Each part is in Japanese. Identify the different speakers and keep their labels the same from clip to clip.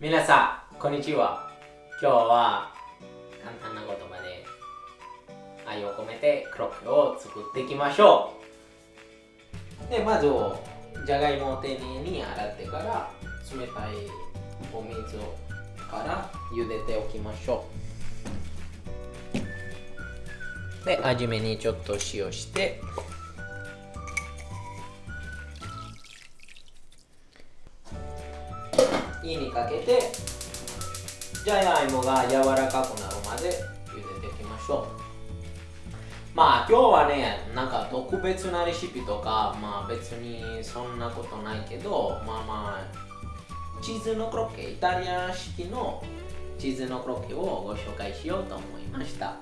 Speaker 1: 皆さん、こんにちは。今日は簡単な言葉で愛を込めてクロッケを作っていきましょう。で、まずじゃがいもを丁寧に洗ってから冷たいお水から茹でておきましょう。で、味目にちょっと塩して火にかけてじゃがいもが柔らかくなるまで茹でていきましょう。まあ今日はね、なんか特別なレシピとか、まあ別にそんなことないけど、チーズのクロッケ、イタリア式のチーズのクロッケをご紹介しようと思いました。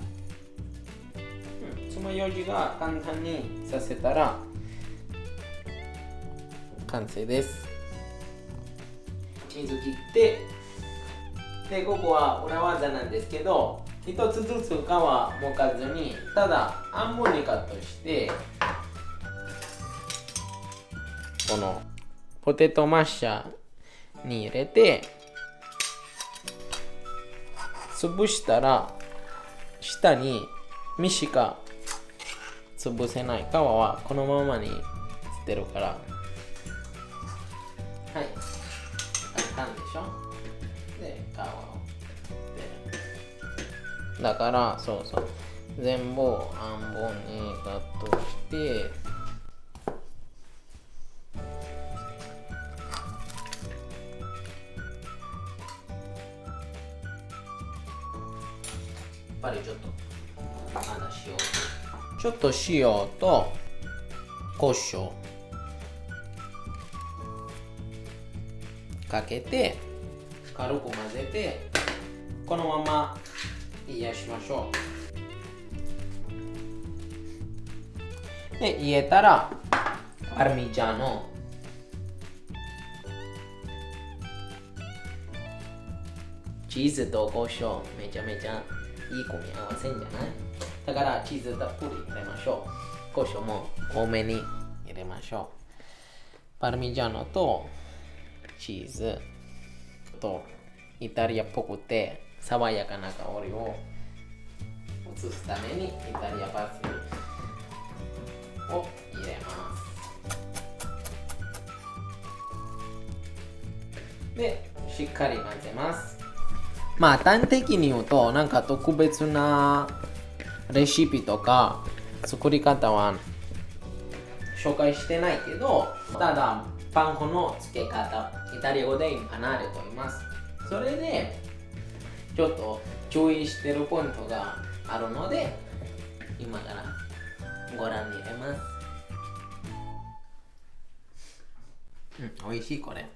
Speaker 1: つまようじが簡単にさせたら完成です。チーズ切って、でここは裏技なんですけど、一つずつ皮むかずに、ただ半分にカットして、このポテトマッシャーに入れて潰したら、下に身しか潰せない。皮はこのままに捨てるから。はい、簡単でしょ。で、皮を捨てる。だからそう全部半分にカットして、やっぱりちょっとまだちょっと塩と胡椒かけて軽く混ぜて、このまま冷やしましょう。で、冷えたらパルミジャーノ、チーズと胡椒めちゃめちゃいい組み合わせんじゃない？だからチーズたっぷり入れましょう。胡椒も多めに入れましょう。パルミジャーノとチーズとイタリアっぽくて爽やかな香りを移すためにイタリアパセリを入れます。で、しっかり混ぜます。まあ端的に言うと、なんか特別なレシピとか作り方は紹介してないけど、ただパン粉の付け方、イタリア語でインパナーレと言います。それでちょっと注意してるポイントがあるので、今からご覧に入れます。美味しいこれ。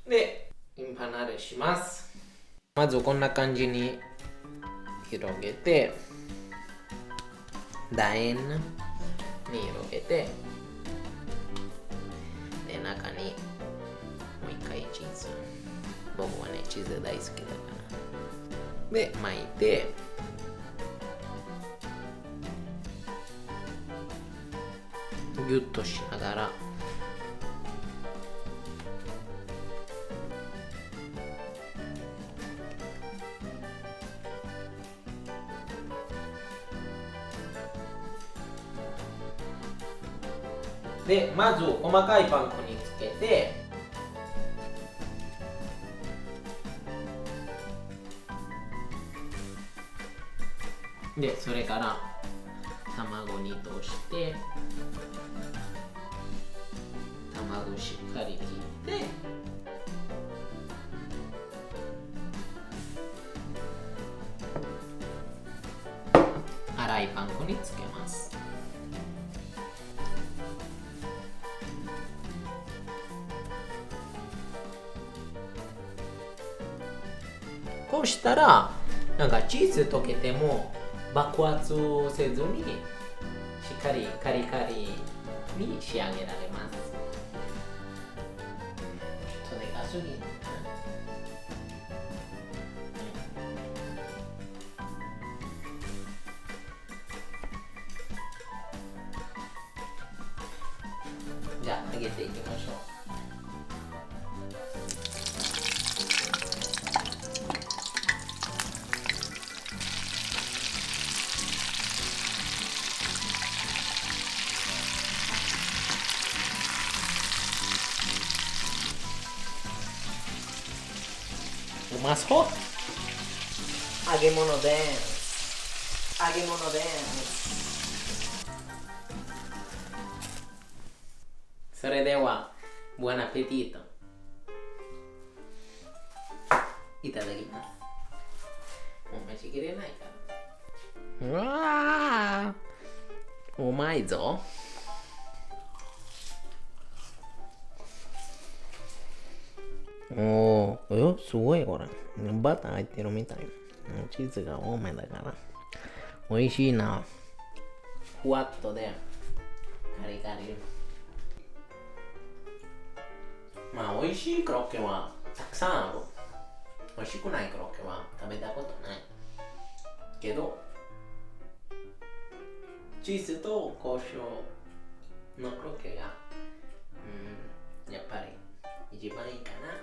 Speaker 1: で、インパナーレします。まずこんな感じに広げて、楕円に広げて、で中にもう一回チーズ、僕はねチーズ大好きだからで巻いて、ギュッとしながらで、まず細かいパン粉につけて、で、それから卵に通して、卵しっかり切って、粗いパン粉につけます。こうしたら、なんかチーズ溶けても爆発せずにしっかりカリカリに仕上げられます。ちょっとでかすぎる。じゃあ揚げていきましょう。ます。揚げ物です。揚げ物です。それでは、ブエナペティート。いただきます。もう召しきれないから。うわー、うまいぞ。おー、すごいこれ。バター入ってるみたい。チーズが多めだから。美味しいな。ふわっとで、カリカリ。まあ、美味しいコロッケはたくさんある。美味しくないコロッケは食べたことない。けど、チーズと胡椒のコロッケが、やっぱり一番いいかな。